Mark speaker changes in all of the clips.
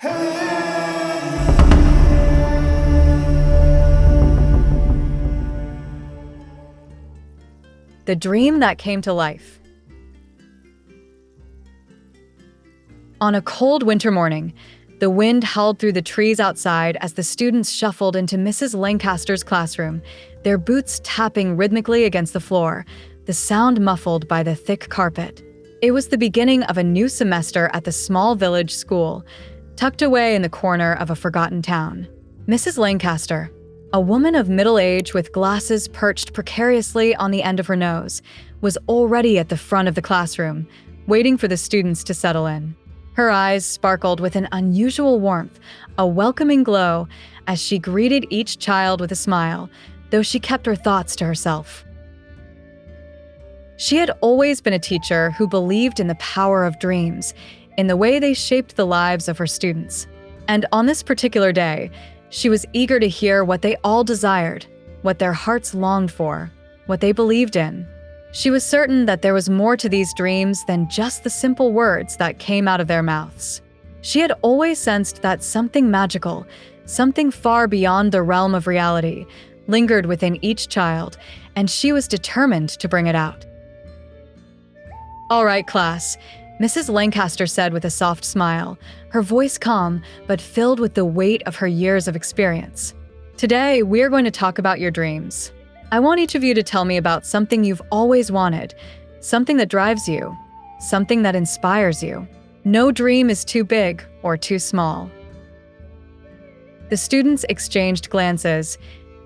Speaker 1: The dream that came to life. On a cold winter morning, the wind howled through the trees outside as the students shuffled into Mrs. Lancaster's classroom, their boots tapping rhythmically against the floor, the sound muffled by the thick carpet. It was the beginning of a new semester at the small village school, tucked away in the corner of a forgotten town. Mrs. Lancaster, a woman of middle age with glasses perched precariously on the end of her nose, was already at the front of the classroom, waiting for the students to settle in. Her eyes sparkled with an unusual warmth, a welcoming glow, as she greeted each child with a smile, though she kept her thoughts to herself. She had always been a teacher who believed in the power of dreams, in the way they shaped the lives of her students. And on this particular day, she was eager to hear what they all desired, what their hearts longed for, what they believed in. She was certain that there was more to these dreams than just the simple words that came out of their mouths. She had always sensed that something magical, something far beyond the realm of reality, lingered within each child, and she was determined to bring it out. "All right, class," Mrs. Lancaster said with a soft smile, her voice calm but filled with the weight of her years of experience. "Today, we're going to talk about your dreams. I want each of you to tell me about something you've always wanted, something that drives you, something that inspires you. No dream is too big or too small." The students exchanged glances,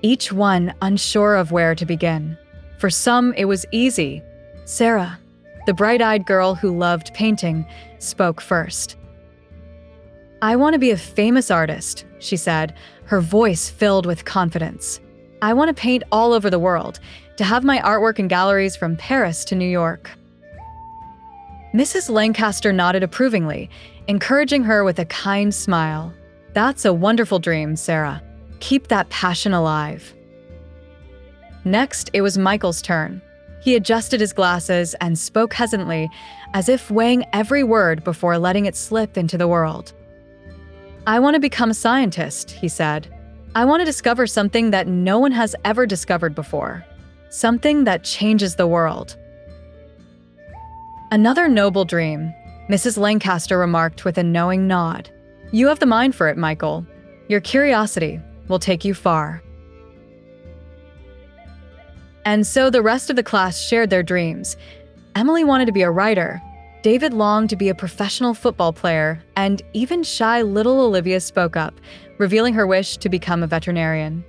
Speaker 1: each one unsure of where to begin. For some, it was easy. Sarah, the bright-eyed girl who loved painting, spoke first. "I want to be a famous artist," she said, her voice filled with confidence. "I want to paint all over the world, to have my artwork in galleries from Paris to New York." Mrs. Lancaster nodded approvingly, encouraging her with a kind smile. "That's a wonderful dream, Sarah. Keep that passion alive." Next, it was Michael's turn. He adjusted his glasses and spoke hesitantly, as if weighing every word before letting it slip into the world. "I want to become a scientist," he said. "I want to discover something that no one has ever discovered before. Something that changes the world." "Another noble dream," Mrs. Lancaster remarked with a knowing nod. "You have the mind for it, Michael. Your curiosity will take you far." And so the rest of the class shared their dreams. Emily wanted to be a writer, David longed to be a professional football player, and even shy little Olivia spoke up, revealing her wish to become a veterinarian.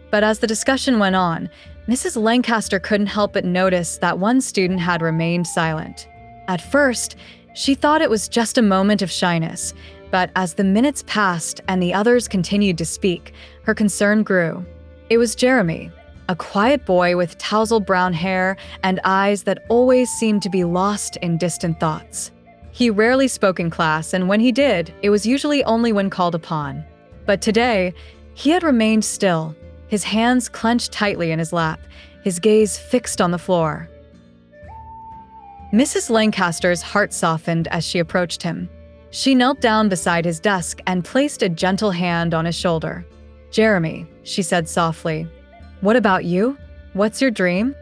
Speaker 1: But as the discussion went on, Mrs. Lancaster couldn't help but notice that one student had remained silent. At first, she thought it was just a moment of shyness, but as the minutes passed and the others continued to speak, her concern grew. It was Jeremy, a quiet boy with tousled brown hair and eyes that always seemed to be lost in distant thoughts. He rarely spoke in class, and when he did, it was usually only when called upon. But today, he had remained still, his hands clenched tightly in his lap, his gaze fixed on the floor. Mrs. Lancaster's heart softened as she approached him. She knelt down beside his desk and placed a gentle hand on his shoulder. "Jeremy," she said softly, "what about you? What's your dream?"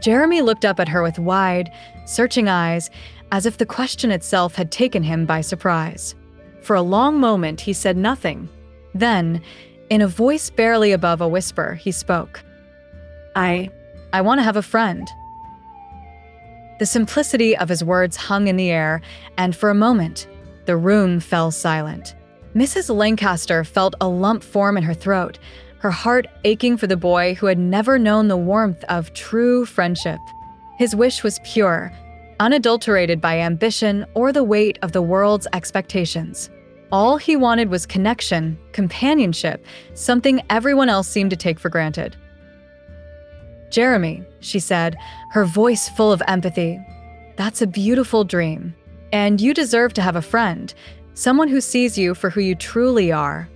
Speaker 1: Jeremy looked up at her with wide, searching eyes, as if the question itself had taken him by surprise. For a long moment, he said nothing. Then, in a voice barely above a whisper, he spoke. I want to have a friend." The simplicity of his words hung in the air, and for a moment, the room fell silent. Mrs. Lancaster felt a lump form in her throat, her heart aching for the boy who had never known the warmth of true friendship. His wish was pure, unadulterated by ambition or the weight of the world's expectations. All he wanted was connection, companionship, something everyone else seemed to take for granted. "Jeremy," she said, her voice full of empathy, "that's a beautiful dream. And you deserve to have a friend, someone who sees you for who you truly are."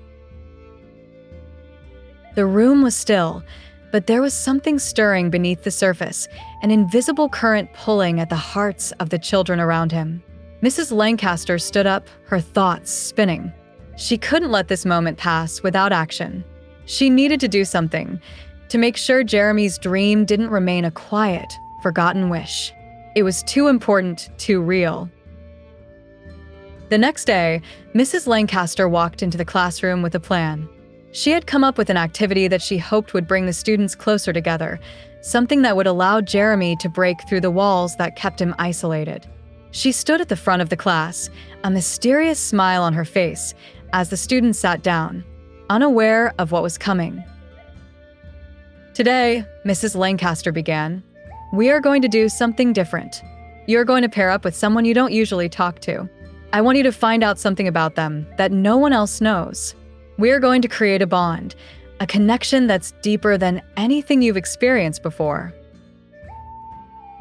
Speaker 1: The room was still, but there was something stirring beneath the surface, an invisible current pulling at the hearts of the children around him. Mrs. Lancaster stood up, her thoughts spinning. She couldn't let this moment pass without action. She needed to do something to make sure Jeremy's dream didn't remain a quiet, forgotten wish. It was too important, too real. The next day, Mrs. Lancaster walked into the classroom with a plan. She had come up with an activity that she hoped would bring the students closer together, something that would allow Jeremy to break through the walls that kept him isolated. She stood at the front of the class, a mysterious smile on her face, as the students sat down, unaware of what was coming. "Today," Mrs. Lancaster began, "we are going to do something different. You're going to pair up with someone you don't usually talk to. I want you to find out something about them that no one else knows. We are going to create a bond, a connection that's deeper than anything you've experienced before."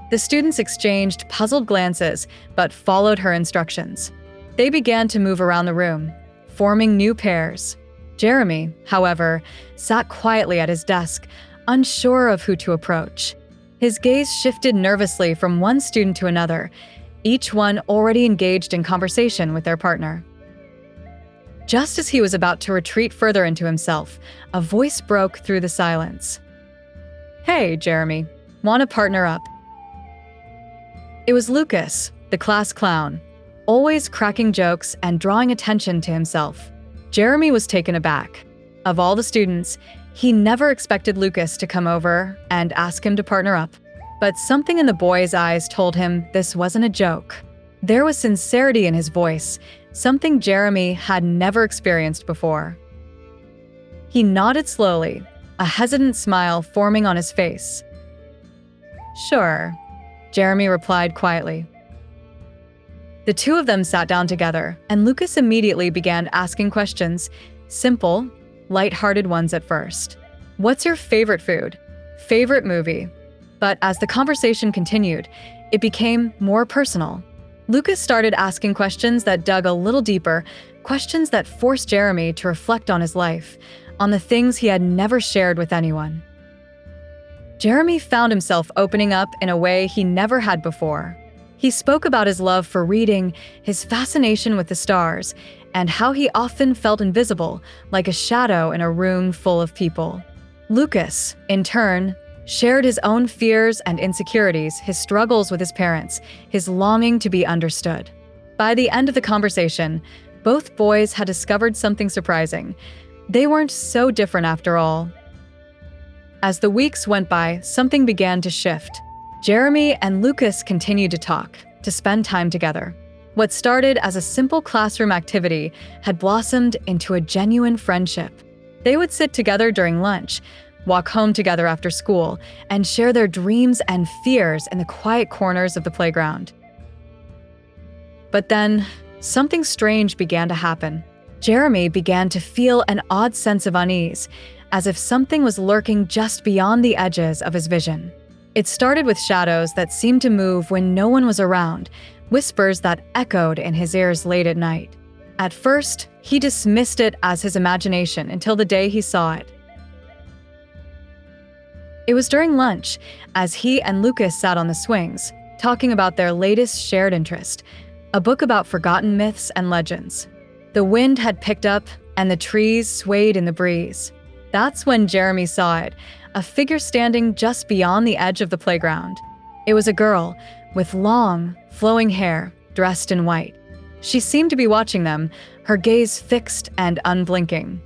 Speaker 1: The students exchanged puzzled glances, but followed her instructions. They began to move around the room, forming new pairs. Jeremy, however, sat quietly at his desk, unsure of who to approach. His gaze shifted nervously from one student to another, each one already engaged in conversation with their partner. Just as he was about to retreat further into himself, a voice broke through the silence. "Hey, Jeremy, want to partner up?" It was Lucas, the class clown, always cracking jokes and drawing attention to himself. Jeremy was taken aback. Of all the students, he never expected Lucas to come over and ask him to partner up. But something in the boy's eyes told him this wasn't a joke. There was sincerity in his voice, something Jeremy had never experienced before. He nodded slowly, a hesitant smile forming on his face. "Sure," Jeremy replied quietly. The two of them sat down together, and Lucas immediately began asking questions, simple, light-hearted ones at first. "What's your favorite food? Favorite movie?" But as the conversation continued, it became more personal. Lucas started asking questions that dug a little deeper, questions that forced Jeremy to reflect on his life, on the things he had never shared with anyone. Jeremy found himself opening up in a way he never had before. He spoke about his love for reading, his fascination with the stars, and how he often felt invisible, like a shadow in a room full of people. Lucas, in turn, shared his own fears and insecurities, his struggles with his parents, his longing to be understood. By the end of the conversation, both boys had discovered something surprising. They weren't so different after all. As the weeks went by, something began to shift. Jeremy and Lucas continued to talk, to spend time together. What started as a simple classroom activity had blossomed into a genuine friendship. They would sit together during lunch, walk home together after school, and share their dreams and fears in the quiet corners of the playground. But then, something strange began to happen. Jeremy began to feel an odd sense of unease, as if something was lurking just beyond the edges of his vision. It started with shadows that seemed to move when no one was around, whispers that echoed in his ears late at night. At first, he dismissed it as his imagination until the day he saw it. It was during lunch, as he and Lucas sat on the swings, talking about their latest shared interest, a book about forgotten myths and legends. The wind had picked up, and the trees swayed in the breeze. That's when Jeremy saw it, a figure standing just beyond the edge of the playground. It was a girl, with long, flowing hair, dressed in white. She seemed to be watching them, her gaze fixed and unblinking.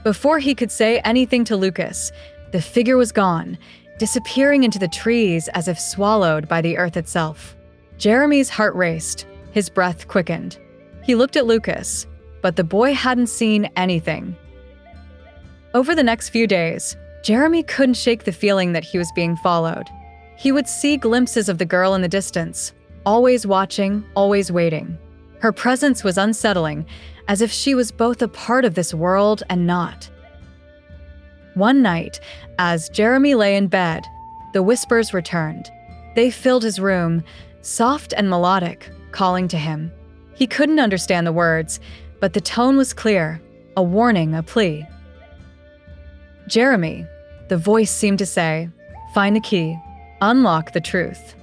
Speaker 1: Before he could say anything to Lucas, the figure was gone, disappearing into the trees as if swallowed by the earth itself. Jeremy's heart raced, his breath quickened. He looked at Lucas, but the boy hadn't seen anything. Over the next few days, Jeremy couldn't shake the feeling that he was being followed. He would see glimpses of the girl in the distance, always watching, always waiting. Her presence was unsettling, as if she was both a part of this world and not. One night, as Jeremy lay in bed, the whispers returned. They filled his room, soft and melodic, calling to him. He couldn't understand the words, but the tone was clear, a warning, a plea. "Jeremy," the voice seemed to say, "find the key, unlock the truth."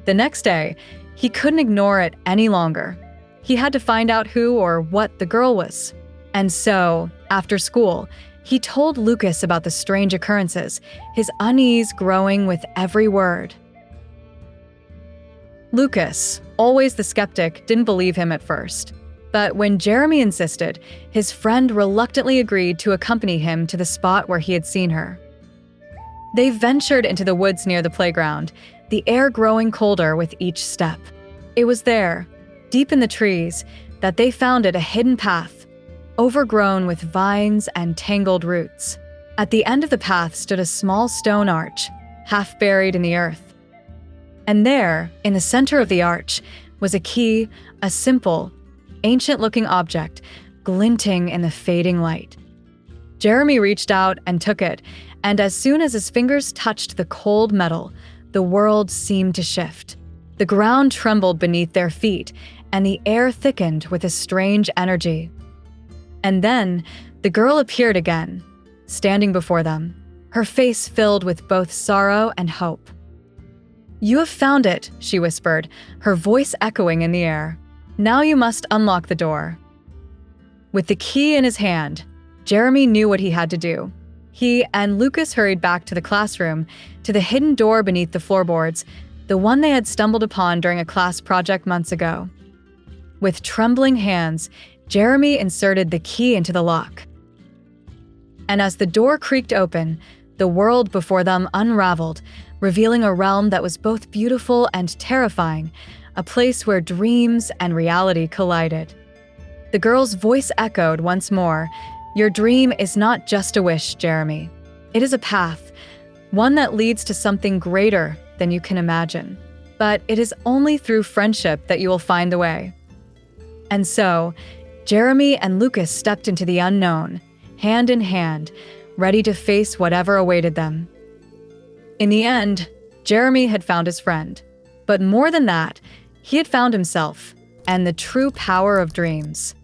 Speaker 1: The next day, he couldn't ignore it any longer. He had to find out who or what the girl was. And so, after school, he told Lucas about the strange occurrences, his unease growing with every word. Lucas, always the skeptic, didn't believe him at first. But when Jeremy insisted, his friend reluctantly agreed to accompany him to the spot where he had seen her. They ventured into the woods near the playground, the air growing colder with each step. It was there, deep in the trees, that they found a hidden path, overgrown with vines and tangled roots. At the end of the path stood a small stone arch, half buried in the earth. And there, in the center of the arch, was a key, a simple, ancient-looking object, glinting in the fading light. Jeremy reached out and took it, and as soon as his fingers touched the cold metal, the world seemed to shift. The ground trembled beneath their feet, and the air thickened with a strange energy. And then, the girl appeared again, standing before them, her face filled with both sorrow and hope. "You have found it," she whispered, her voice echoing in the air. "Now you must unlock the door." With the key in his hand, Jeremy knew what he had to do. He and Lucas hurried back to the classroom, to the hidden door beneath the floorboards, the one they had stumbled upon during a class project months ago. With trembling hands, Jeremy inserted the key into the lock. And as the door creaked open, the world before them unraveled, revealing a realm that was both beautiful and terrifying, a place where dreams and reality collided. The girl's voice echoed once more, "Your dream is not just a wish, Jeremy. It is a path, one that leads to something greater than you can imagine. But it is only through friendship that you will find the way." And so, Jeremy and Lucas stepped into the unknown, hand in hand, ready to face whatever awaited them. In the end, Jeremy had found his friend. But more than that, he had found himself and the true power of dreams.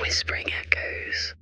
Speaker 2: Whispering echoes.